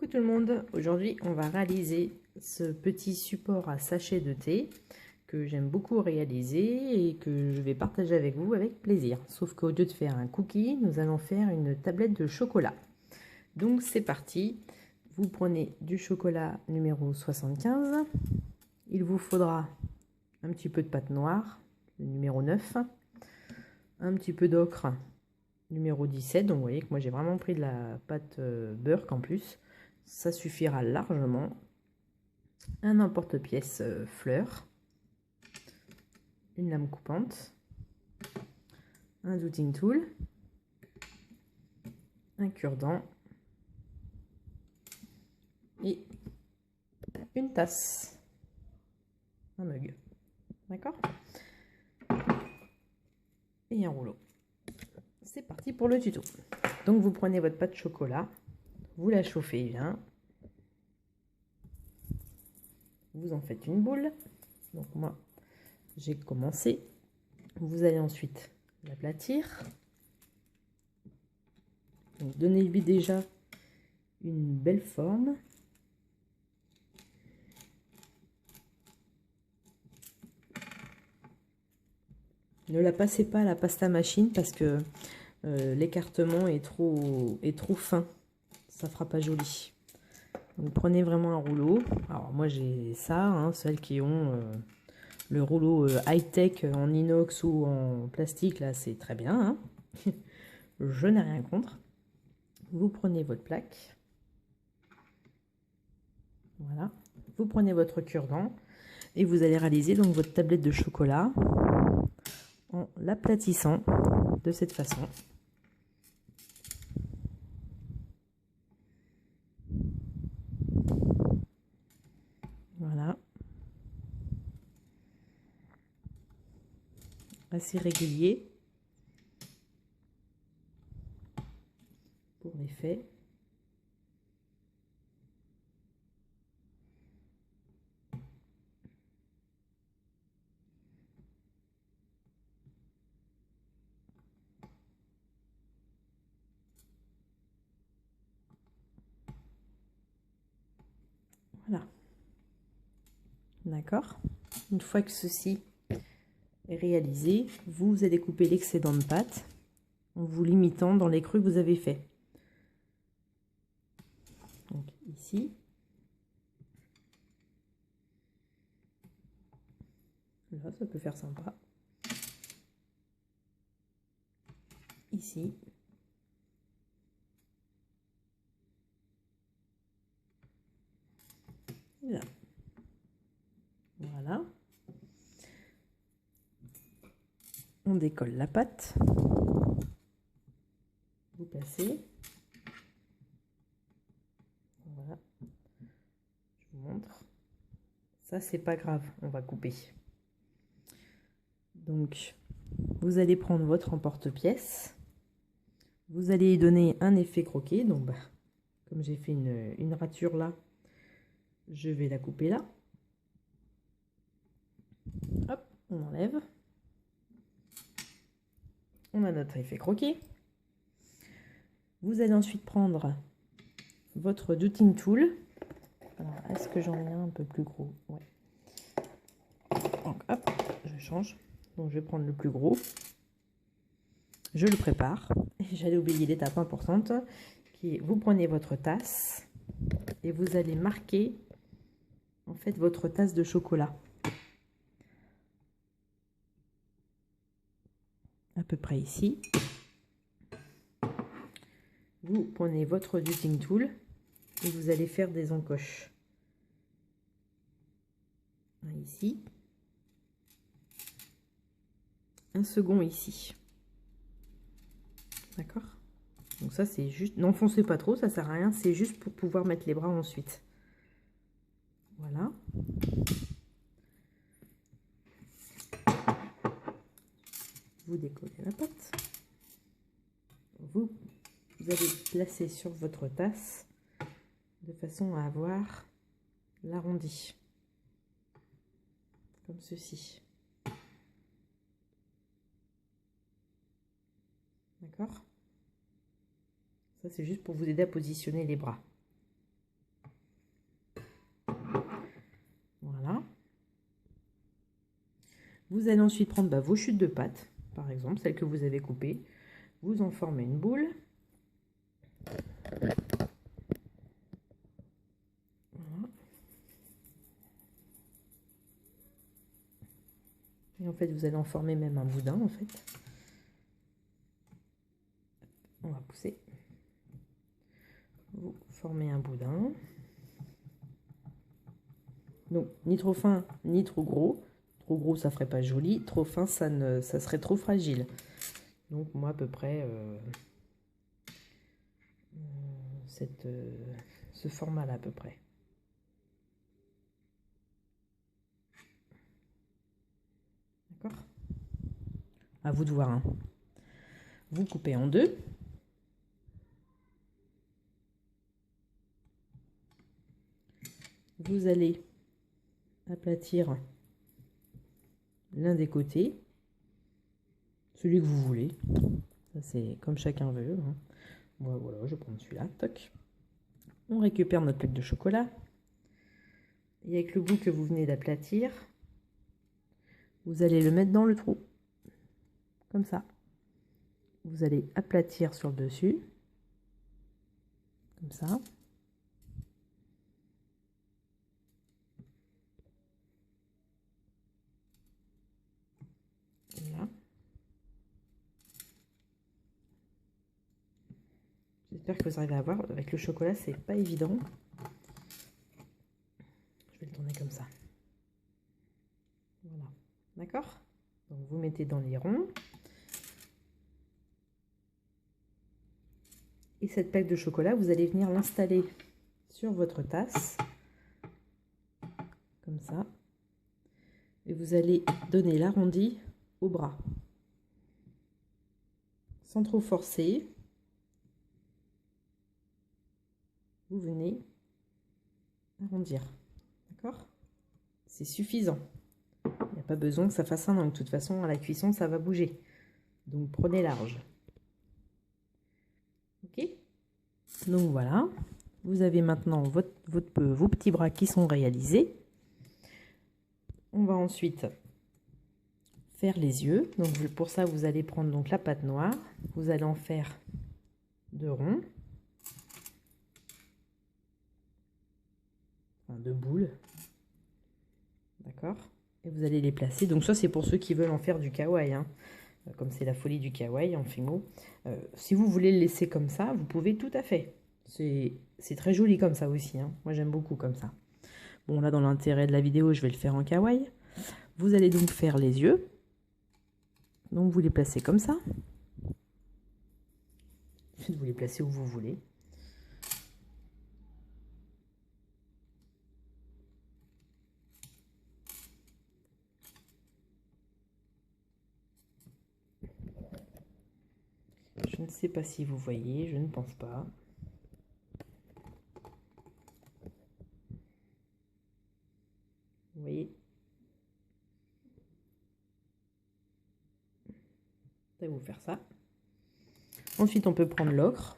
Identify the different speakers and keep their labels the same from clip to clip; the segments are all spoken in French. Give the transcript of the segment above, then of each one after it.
Speaker 1: Coucou tout le monde, aujourd'hui on va réaliser ce petit support à sachet de thé que j'aime beaucoup réaliser et que je vais partager avec vous avec plaisir. Sauf qu'au lieu de faire un cookie, nous allons faire une tablette de chocolat. Donc c'est parti, vous prenez du chocolat numéro 75, il vous faudra un petit peu de pâte noire, le numéro 9, un petit peu d'ocre, numéro 17, donc vous voyez que moi j'ai vraiment pris de la pâte beurre en plus. Ça suffira largement. Un emporte-pièce fleur, une lame coupante, un douting tool, un cure-dent et une tasse, un mug, d'accord? Et un rouleau. C'est parti pour le tuto. Donc vous prenez votre pâte de chocolat, vous la chauffez bien, vous en faites une boule. Donc moi j'ai commencé. Vous allez ensuite l'aplatir. Donc donnez-lui déjà une belle forme. Ne la passez pas à la pasta machine parce que l'écartement est trop fin. Ça fera pas joli. Donc prenez vraiment un rouleau. Alors moi j'ai ça, hein, celles qui ont le rouleau high-tech en inox ou en plastique, là c'est très bien. Hein. Je n'ai rien contre. Vous prenez votre plaque. Voilà. Vous prenez votre cure-dent et vous allez réaliser donc votre tablette de chocolat en l'aplatissant de cette façon. Voilà. Assez régulier pour l'effet. Voilà. D'accord. Une fois que ceci est réalisé, vous allez couper l'excédent de pâte en vous limitant dans les creux que vous avez fait. Donc ici. Là, ça peut faire sympa. Ici. Et là. Voilà. On décolle la pâte. Vous passez. Voilà. Je vous montre. Ça, c'est pas grave. On va couper. Donc, vous allez prendre votre emporte-pièce. Vous allez y donner un effet croquet. Donc, comme j'ai fait une rature là, je vais la couper là. Hop, on enlève. On a notre effet croquet. Vous allez ensuite prendre votre douting tool. Alors, est-ce que j'en ai un peu plus gros? Ouais. Donc, hop, je change. Donc, je vais prendre le plus gros. Je le prépare. Et j'allais oublier l'étape importante, qui est, vous prenez votre tasse et vous allez marquer en fait votre tasse de chocolat. À peu près ici. Vous prenez votre douting tool et vous allez faire des encoches. Un ici. Un second ici. D'accord? Donc ça c'est juste, n'enfoncez pas trop, ça sert à rien, c'est juste pour pouvoir mettre les bras ensuite. Voilà. Vous décollez la pâte. Vous allez placer sur votre tasse de façon à avoir l'arrondi. Comme ceci. D'accord? Ça c'est juste pour vous aider à positionner les bras. Vous allez ensuite prendre vos chutes de pâte, par exemple, celles que vous avez coupées. Vous en formez une boule. Voilà. Et en fait, vous allez en former même un boudin, en fait. On va pousser. Vous formez un boudin. Donc, ni trop fin, ni trop gros. Trop gros, ça ferait pas joli. Trop fin, ça serait trop fragile. Donc, moi, à peu près, ce format-là, à peu près. D'accord? À vous de voir, hein. Vous coupez en deux. Vous allez aplatir l'un des côtés, celui que vous voulez. Ça, c'est comme chacun veut, hein. Moi, voilà, je vais prendre celui-là. Toc. On récupère notre plaque de chocolat. Et avec le bout que vous venez d'aplatir, vous allez le mettre dans le trou. Comme ça. Vous allez aplatir sur le dessus. Comme ça. Voilà. J'espère que vous arrivez à voir. Avec le chocolat, c'est pas évident. Je vais le tourner comme ça. Voilà. D'accord? Donc vous mettez dans les ronds. Et cette plaque de chocolat, vous allez venir l'installer sur votre tasse. Comme ça. Et vous allez donner l'arrondi au bras. Sans trop forcer. Vous venez arrondir. D'accord? C'est suffisant. Il n'y a pas besoin que ça fasse un angle. De toute façon, à la cuisson, ça va bouger. Donc, prenez large. Ok? Donc, voilà. Vous avez maintenant vos petits bras qui sont réalisés. On va ensuite faire les yeux. Donc, pour ça, vous allez prendre donc la pâte noire. Vous allez en faire 2 ronds. Enfin, 2 boules. D'accord? Et vous allez les placer. Donc, ça, c'est pour ceux qui veulent en faire du kawaii, hein. Comme c'est la folie du kawaii en Fimo. Si vous voulez le laisser comme ça, vous pouvez tout à fait. C'est très joli comme ça aussi, hein. Moi, j'aime beaucoup comme ça. Bon, là, dans l'intérêt de la vidéo, je vais le faire en kawaii. Vous allez donc faire les yeux. Donc, vous les placez comme ça. Vous les placez où vous voulez. Je ne sais pas si vous voyez, je ne pense pas. Vous voyez? Ça va vous faire ça. Ensuite, on peut prendre l'ocre.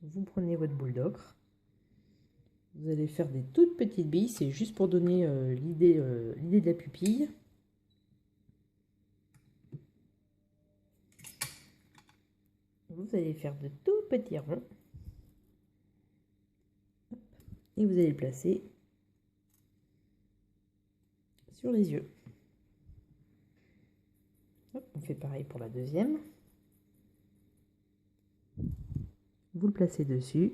Speaker 1: Vous prenez votre boule d'ocre. Vous allez faire des toutes petites billes. C'est juste pour donner l'idée de la pupille. Vous allez faire de tout petits ronds. Et vous allez le placer sur les yeux. Hop, on fait pareil pour la deuxième. Vous le placez dessus.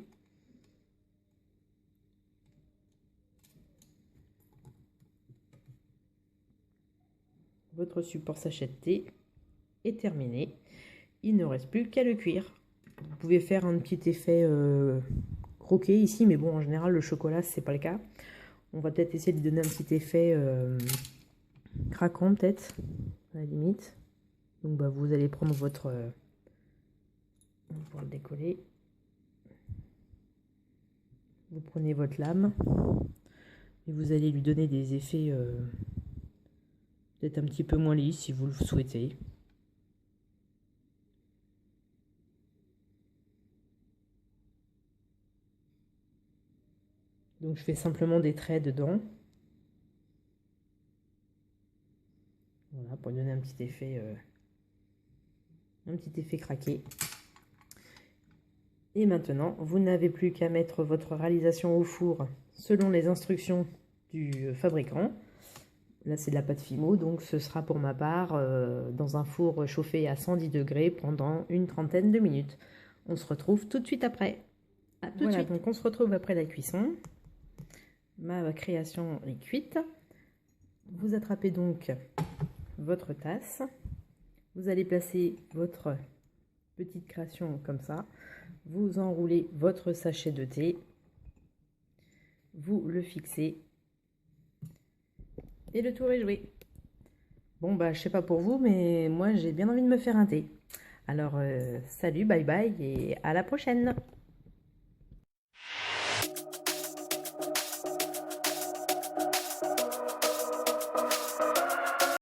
Speaker 1: Votre support sachet de thé est terminé. Il ne reste plus qu'à le cuire. Vous pouvez faire un petit effet croqué ici, mais bon, en général, le chocolat, c'est pas le cas. On va peut-être essayer de lui donner un petit effet craquant, peut-être, à la limite. Donc, vous allez prendre votre... on va pouvoir le décoller. Vous prenez votre lame et vous allez lui donner des effets peut-être un petit peu moins lisses, si vous le souhaitez. Donc je fais simplement des traits dedans. pour donner un petit effet craqué. Et maintenant, vous n'avez plus qu'à mettre votre réalisation au four selon les instructions du fabricant. Là, c'est de la pâte Fimo, donc ce sera pour ma part dans un four chauffé à 110 degrés pendant une trentaine de minutes. On se retrouve tout de suite après. À tout de suite. Donc on se retrouve après la cuisson. Ma création est cuite. Vous attrapez donc votre tasse. Vous allez placer votre petite création comme ça. Vous enroulez votre sachet de thé. Vous le fixez. Et le tour est joué. Bon, bah, je sais pas pour vous, mais moi, j'ai bien envie de me faire un thé. Alors, salut, bye bye et à la prochaine!